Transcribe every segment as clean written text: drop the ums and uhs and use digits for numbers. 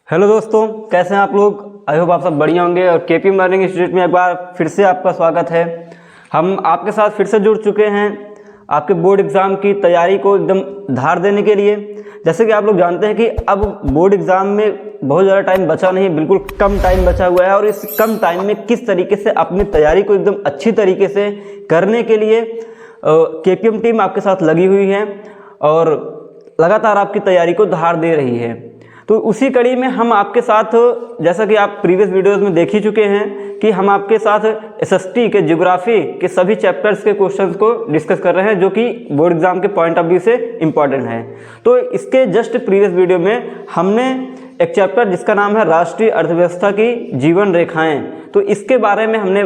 Hello दोस्तों, कैसे हैं आप लोग। आई होप आप सब बढ़िया होंगे। और केपीएम लर्निंग इंस्टीट्यूट में एक बार फिर से आपका स्वागत है। हम आपके साथ फिर से जुड़ चुके हैं आपके बोर्ड एग्ज़ाम की तैयारी को एकदम धार देने के लिए। जैसे कि आप लोग जानते हैं कि अब बोर्ड एग्ज़ाम में बहुत ज़्यादा टाइम बचा नहीं, बिल्कुल कम टाइम बचा हुआ है। और इस कम टाइम में किस तरीके से अपनी तैयारी को एकदम अच्छी तरीके से करने के लिए केपीएम टीम आपके साथ लगी हुई है और लगातार आपकी तैयारी को धार दे रही है। तो उसी कड़ी में हम आपके साथ, जैसा कि आप प्रीवियस वीडियोस में देख ही चुके हैं कि हम आपके साथ एसएसटी के ज्योग्राफी के सभी चैप्टर्स के क्वेश्चंस को डिस्कस कर रहे हैं, जो कि बोर्ड एग्जाम के पॉइंट ऑफ व्यू से इम्पॉर्टेंट है। तो इसके जस्ट प्रीवियस वीडियो में हमने एक चैप्टर जिसका नाम है राष्ट्रीय अर्थव्यवस्था की जीवन रेखाएं, तो इसके बारे में हमने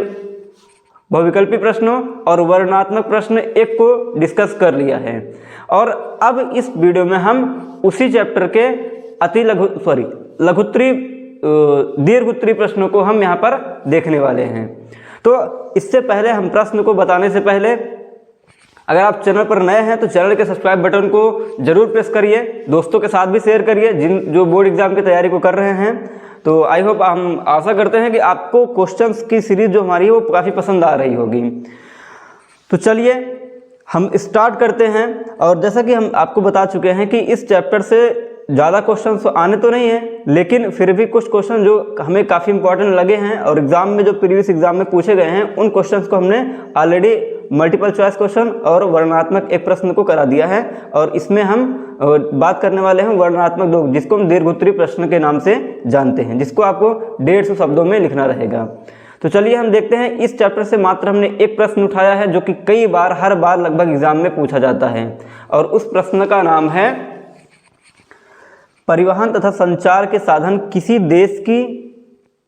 बहुविकल्पी प्रश्नों और वर्णनात्मक प्रश्न एक को डिस्कस कर लिया है। और अब इस वीडियो में हम उसी चैप्टर के लघुत्तरी दीर्घोत्तरी प्रश्नों को हम यहाँ पर देखने वाले हैं। तो इससे पहले हम प्रश्न को बताने से पहले, अगर आप चैनल पर नए हैं तो चैनल के सब्सक्राइब बटन को जरूर प्रेस करिए, दोस्तों के साथ भी शेयर करिए जो बोर्ड एग्जाम की तैयारी को कर रहे हैं। तो आई होप, हम आशा करते हैं कि आपको क्वेश्चंस की सीरीज जो हमारी है वो काफ़ी पसंद आ रही होगी। तो चलिए हम स्टार्ट करते हैं। और जैसा कि हम आपको बता चुके हैं कि इस चैप्टर से ज़्यादा क्वेश्चंस आने तो नहीं है, लेकिन फिर भी कुछ क्वेश्चन जो हमें काफ़ी इंपॉर्टेंट लगे हैं और एग्जाम में जो प्रीवियस एग्जाम में पूछे गए हैं उन क्वेश्चंस को हमने ऑलरेडी मल्टीपल चॉइस क्वेश्चन और वर्णनात्मक एक प्रश्न को करा दिया है। और इसमें हम बात करने वाले हैं वर्णनात्मक दो, जिसको हम दीर्घोत्तरी प्रश्न के नाम से जानते हैं, जिसको आपको 150 शब्दों में लिखना रहेगा। तो चलिए हम देखते हैं। इस चैप्टर से मात्र हमने एक प्रश्न उठाया है जो कि कई बार, हर बार लगभग एग्जाम में पूछा जाता है, और उस प्रश्न का नाम है परिवहन तथा संचार के साधन किसी देश की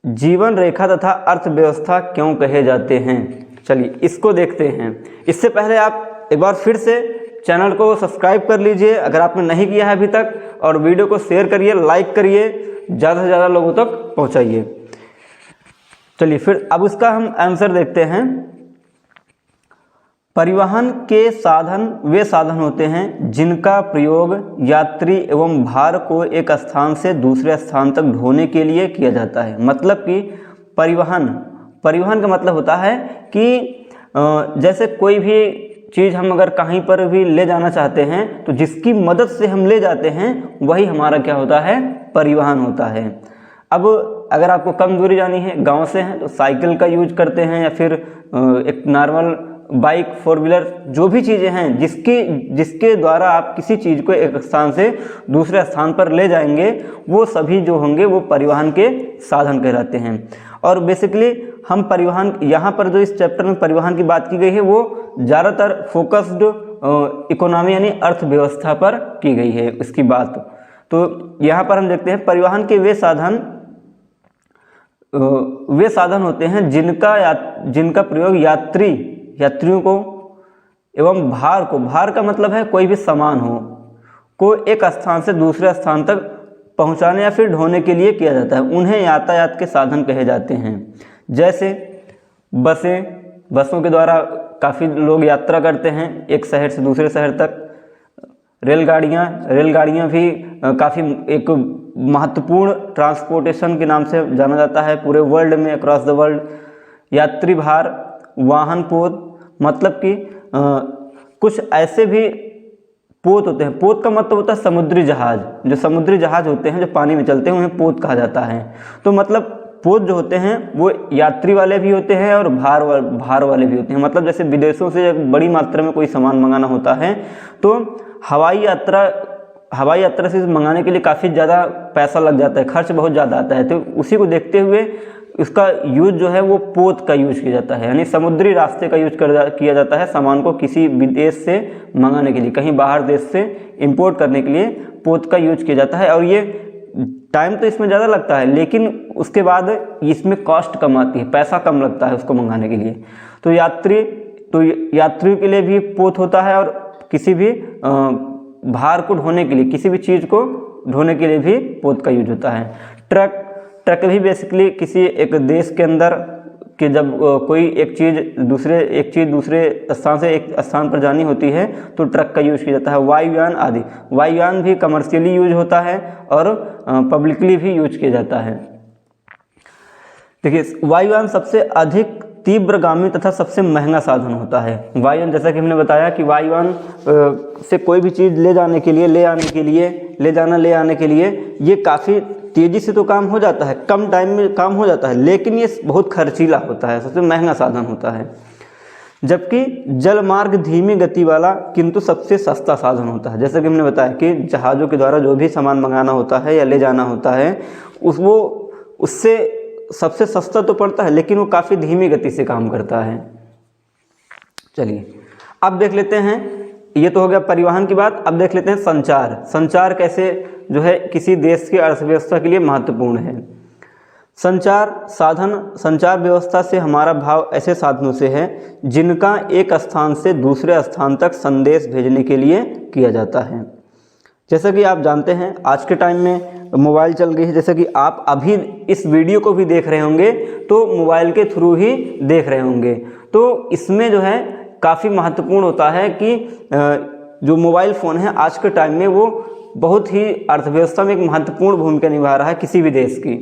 जीवन रेखा तथा अर्थव्यवस्था क्यों कहे जाते हैं। चलिए इसको देखते हैं। इससे पहले आप एक बार फिर से चैनल को सब्सक्राइब कर लीजिए अगर आपने नहीं किया है अभी तक, और वीडियो को शेयर करिए, लाइक करिए, ज़्यादा से ज़्यादा लोगों तक पहुंचाइए। चलिए फिर अब उसका हम आंसर देखते हैं। परिवहन के साधन वे साधन होते हैं जिनका प्रयोग यात्री एवं भार को एक स्थान से दूसरे स्थान तक ढोने के लिए किया जाता है। मतलब कि परिवहन का मतलब होता है कि जैसे कोई भी चीज़ हम अगर कहीं पर भी ले जाना चाहते हैं तो जिसकी मदद से हम ले जाते हैं वही हमारा क्या होता है, परिवहन होता है। अब अगर आपको कम दूरी जानी है, गांव से हैं, तो साइकिल का यूज करते हैं, या फिर एक नॉर्मल बाइक, फोर व्हीलर, जो भी चीज़ें हैं जिसके द्वारा आप किसी चीज़ को एक स्थान से दूसरे स्थान पर ले जाएंगे, वो सभी जो होंगे वो परिवहन के साधन कहलाते हैं। और बेसिकली हम परिवहन, यहाँ पर जो इस चैप्टर में परिवहन की बात की गई है वो ज़्यादातर फोकस्ड इकोनॉमी यानी अर्थव्यवस्था पर की गई है इसकी बात। तो यहाँ पर हम देखते हैं परिवहन के वे साधन होते हैं जिनका प्रयोग यात्रियों को एवं भार का मतलब है कोई भी सामान को एक स्थान से दूसरे स्थान तक पहुंचाने या फिर ढोने के लिए किया जाता है। उन्हें यातायात के साधन कहे जाते हैं। जैसे बसों के द्वारा काफ़ी लोग यात्रा करते हैं एक शहर से दूसरे शहर तक। रेलगाड़ियाँ भी काफ़ी एक महत्वपूर्ण ट्रांसपोर्टेशन के नाम से जाना जाता है पूरे वर्ल्ड में, अक्रॉस द वर्ल्ड। यात्री भार, वाहन पोत, मतलब कि कुछ ऐसे भी पोत होते हैं। पोत का मतलब होता है समुद्री जहाज। जो समुद्री जहाज होते हैं जो पानी में चलते हैं उन्हें पोत कहा जाता है। तो मतलब पोत जो होते हैं वो यात्री वाले भी होते हैं और भार वाले भी होते हैं। मतलब जैसे विदेशों से बड़ी मात्रा में कोई सामान मंगाना होता है तो हवाई यात्रा से मंगाने के लिए काफ़ी ज़्यादा पैसा लग जाता है, खर्च बहुत ज़्यादा आता है। तो उसी को देखते हुए इसका यूज जो है वो पोत का यूज किया जाता है, यानी समुद्री रास्ते का यूज किया जाता है सामान को किसी विदेश से मंगाने के लिए, कहीं बाहर देश से इंपोर्ट करने के लिए पोत का यूज किया जाता है। और ये टाइम तो इसमें ज़्यादा लगता है, लेकिन उसके बाद इसमें कॉस्ट कम आती है, पैसा कम लगता है उसको मंगाने के लिए। तो यात्रियों के लिए भी पोत होता है, और किसी भी भार को ढोने के लिए, किसी भी चीज़ को ढोने के लिए भी पोत का यूज होता है। ट्रक भी बेसिकली किसी एक देश के अंदर कि जब कोई एक चीज़ दूसरे स्थान से एक स्थान पर जानी होती है तो ट्रक का यूज़ किया जाता है। वायुयान आदि, वायुयान भी कमर्शियली यूज होता है और पब्लिकली भी यूज किया जाता है। देखिए, वायुयान सबसे अधिक तीव्रगामी तथा सबसे महंगा साधन होता है। वायुयान, जैसा कि हमने बताया कि वायुयान से कोई भी चीज़ ले आने के लिए ये काफ़ी तेज़ी से तो काम हो जाता है, कम टाइम में काम हो जाता है, लेकिन ये बहुत खर्चीला होता है, सबसे महंगा साधन होता है। जबकि जल मार्ग धीमी गति वाला किंतु सबसे सस्ता साधन होता है। जैसे कि हमने बताया कि जहाज़ों के द्वारा जो भी सामान मंगाना होता है या ले जाना होता है उससे सबसे सस्ता तो पड़ता है, लेकिन वो काफ़ी धीमी गति से काम करता है। चलिए अब देख लेते हैं, ये तो हो गया परिवहन की बात। अब देख लेते हैं संचार। संचार कैसे जो है किसी देश की अर्थव्यवस्था के लिए महत्वपूर्ण है। संचार व्यवस्था से हमारा भाव ऐसे साधनों से है जिनका एक स्थान से दूसरे स्थान तक संदेश भेजने के लिए किया जाता है। जैसा कि आप जानते हैं आज के टाइम में मोबाइल चल गई है, जैसे कि आप अभी इस वीडियो को भी देख रहे होंगे तो मोबाइल के थ्रू ही देख रहे होंगे। तो इसमें जो है काफ़ी महत्वपूर्ण होता है कि जो मोबाइल फ़ोन है आज के टाइम में वो बहुत ही अर्थव्यवस्था में एक महत्वपूर्ण भूमिका निभा रहा है किसी भी देश की।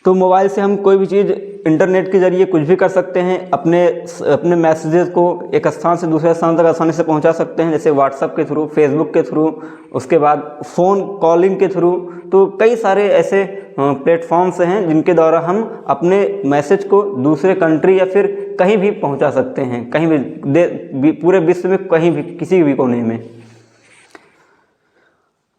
तो मोबाइल से हम कोई भी चीज़ इंटरनेट के जरिए कुछ भी कर सकते हैं, अपने मैसेजेस को एक स्थान से दूसरे स्थान तक आसानी से पहुंचा सकते हैं, जैसे व्हाट्सएप के थ्रू, फेसबुक के थ्रू, उसके बाद फ़ोन कॉलिंग के थ्रू। तो कई सारे ऐसे प्लेटफॉर्म्स हैं जिनके द्वारा हम अपने मैसेज को दूसरे कंट्री या फिर कहीं भी पहुंचा सकते हैं, कहीं भी पूरे विश्व में कहीं भी किसी भी कोने में।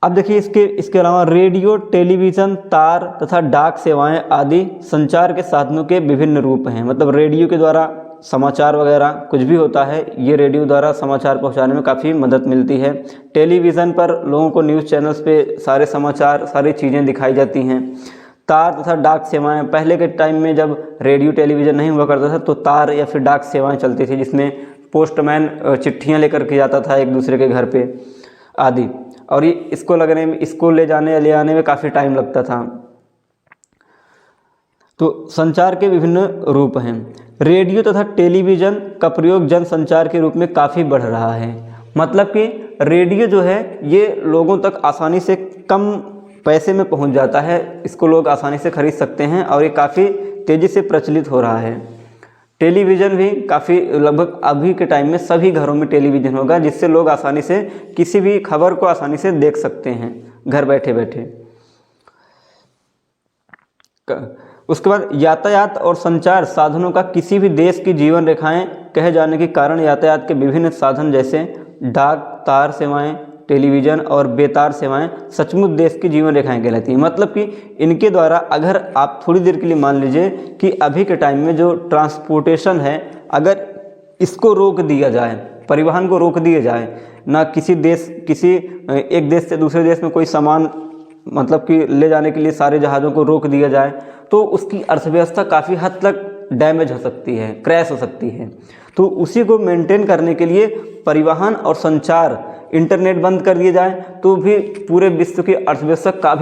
अब देखिए इसके अलावा रेडियो, टेलीविज़न, तार तथा डाक सेवाएं आदि संचार के साधनों के विभिन्न रूप हैं। मतलब रेडियो के द्वारा समाचार वगैरह कुछ भी होता है, ये रेडियो द्वारा समाचार पहुंचाने में काफ़ी मदद मिलती है। टेलीविज़न पर लोगों को न्यूज़ चैनल्स पे सारे समाचार, सारी चीज़ें दिखाई जाती हैं। तार तथा डाक सेवाएं, पहले के टाइम में जब रेडियो टेलीविज़न नहीं हुआ करता था तो तार या फिर डाक सेवाएँ चलती थी, जिसमें पोस्टमैन चिट्ठियाँ लेकर के जाता था एक दूसरे के घर पे आदि, और ये इसको ले जाने या ले आने में काफ़ी टाइम लगता था। तो संचार के विभिन्न रूप हैं। रेडियो तथा टेलीविज़न का प्रयोग जनसंचार के रूप में काफ़ी बढ़ रहा है। मतलब कि रेडियो जो है ये लोगों तक आसानी से कम पैसे में पहुंच जाता है, इसको लोग आसानी से खरीद सकते हैं और ये काफ़ी तेज़ी से प्रचलित हो रहा है। टेलीविज़न भी काफ़ी, लगभग अभी के टाइम में सभी घरों में टेलीविज़न होगा, जिससे लोग आसानी से किसी भी खबर को आसानी से देख सकते हैं घर बैठे बैठे। उसके बाद यातायात और संचार साधनों का किसी भी देश की जीवन रेखाएं कहे जाने के कारण यातायात के विभिन्न साधन जैसे डाक, तार सेवाएं, टेलीविज़न और बेतार सेवाएं सचमुच देश की जीवन रेखाएं कहलाती हैं। मतलब कि इनके द्वारा अगर आप थोड़ी देर के लिए मान लीजिए कि अभी के टाइम में जो ट्रांसपोर्टेशन है, अगर इसको रोक दिया जाए, परिवहन को रोक दिया जाए, ना किसी एक देश से दूसरे देश में कोई सामान मतलब कि ले जाने के लिए सारे जहाज़ों को रोक दिया जाए, तो उसकी अर्थव्यवस्था काफ़ी हद तक डैमेज हो सकती है, क्रैश हो सकती है। तो उसी को मेंटेन करने के लिए परिवहन और संचार, इंटरनेट बंद कर दिया जाए तो भी पूरे विश्व की अर्थव्यवस्था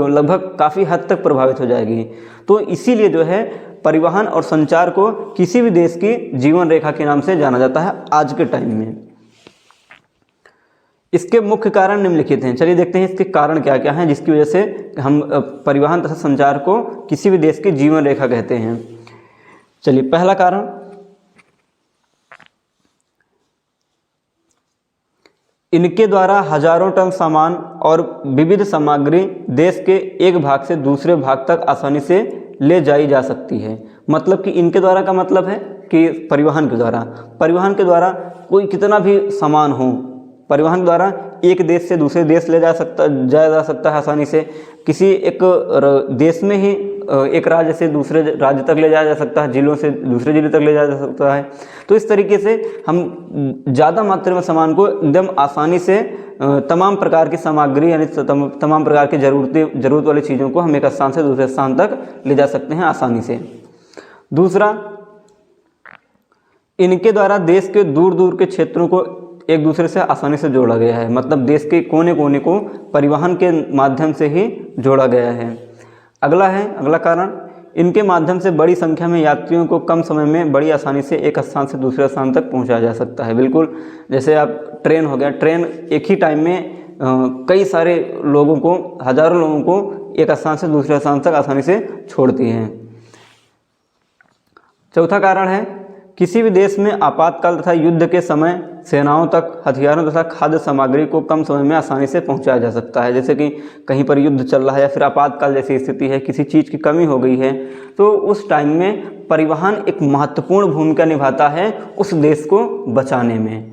लगभग काफ़ी हद तक प्रभावित हो जाएगी। तो इसीलिए जो है परिवहन और संचार को किसी भी देश की जीवन रेखा के नाम से जाना जाता है आज के टाइम में। इसके मुख्य कारण निम्नलिखित हैं। चलिए देखते हैं इसके कारण क्या क्या हैं जिसकी वजह से हम परिवहन तथा संचार को किसी भी देश की जीवन रेखा कहते हैं। चलिए पहला कारण, इनके द्वारा हजारों टन सामान और विविध सामग्री देश के एक भाग से दूसरे भाग तक आसानी से ले जाई जा सकती है। मतलब कि इनके द्वारा का मतलब है कि परिवहन के द्वारा कोई कितना भी सामान हो, परिवहन द्वारा एक देश से दूसरे देश जाया जा सकता है आसानी से। किसी एक देश में ही एक राज्य से दूसरे राज्य तक ले जाया जा सकता है, जिलों से दूसरे जिले तक ले जाया जा सकता है। तो इस तरीके से हम ज़्यादा मात्रा में सामान को एकदम आसानी से तमाम प्रकार की सामग्री यानी तमाम प्रकार की ज़रूरत वाली चीज़ों को हम एक स्थान से दूसरे स्थान तक ले जा सकते हैं आसानी से। दूसरा, इनके द्वारा देश के दूर दूर के क्षेत्रों को एक दूसरे से आसानी से जोड़ा गया है। मतलब देश के कोने कोने को परिवहन के माध्यम से ही जोड़ा गया है। अगला कारण, इनके माध्यम से बड़ी संख्या में यात्रियों को कम समय में बड़ी आसानी से एक स्थान से दूसरे स्थान तक पहुंचाया जा सकता है। बिल्कुल, जैसे आप ट्रेन हो गया, ट्रेन एक ही टाइम में कई सारे लोगों को, हज़ारों लोगों को एक स्थान से दूसरे स्थान तक आसानी से छोड़ती है। चौथा कारण है, किसी भी देश में आपातकाल तथा युद्ध के समय सेनाओं तक हथियारों तथा खाद्य सामग्री को कम समय में आसानी से पहुंचाया जा सकता है। जैसे कि कहीं पर युद्ध चल रहा है या फिर आपातकाल जैसी स्थिति है, किसी चीज़ की कमी हो गई है, तो उस टाइम में परिवहन एक महत्वपूर्ण भूमिका निभाता है उस देश को बचाने में।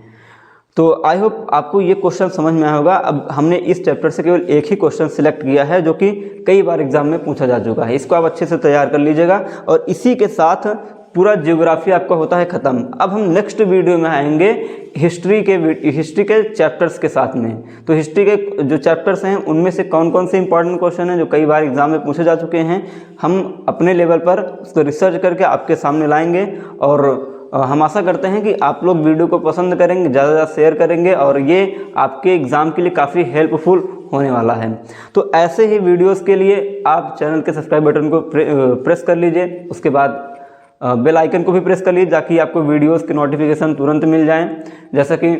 तो आई होप आपको ये क्वेश्चन समझ में आया होगा। अब हमने इस चैप्टर से केवल एक ही क्वेश्चन सिलेक्ट किया है जो कि कई बार एग्जाम में पूछा जा चुका है। इसको आप अच्छे से तैयार कर लीजिएगा और इसी के साथ पूरा ज्योग्राफी आपका होता है ख़त्म। अब हम नेक्स्ट वीडियो में आएंगे हिस्ट्री के चैप्टर्स के साथ में। तो हिस्ट्री के जो चैप्टर्स हैं उनमें से कौन कौन से इंपॉर्टेंट क्वेश्चन हैं जो कई बार एग्जाम में पूछे जा चुके हैं, हम अपने लेवल पर उसको रिसर्च करके आपके सामने लाएंगे। और हम आशा करते हैं कि आप लोग वीडियो को पसंद करेंगे, ज़्यादा से ज़्यादा शेयर करेंगे और ये आपके एग्ज़ाम के लिए काफ़ी हेल्पफुल होने वाला है। तो ऐसे ही वीडियोस के लिए आप चैनल के सब्सक्राइब बटन को प्रेस कर लीजिए, उसके बाद बेल आइकन को भी प्रेस कर लीजिए ताकि आपको वीडियोस के नोटिफिकेशन तुरंत मिल जाएं, जैसा कि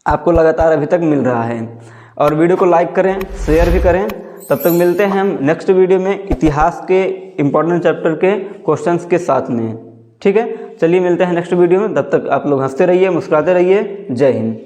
आपको लगातार अभी तक मिल रहा है। और वीडियो को लाइक करें, शेयर भी करें। तब तक मिलते हैं हम नेक्स्ट वीडियो में इतिहास के इम्पोर्टेंट चैप्टर के क्वेश्चंस के साथ में। ठीक है, चलिए मिलते हैं नेक्स्ट वीडियो में। तब तक आप लोग हंसते रहिए, मुस्कुराते रहिए। जय हिंद।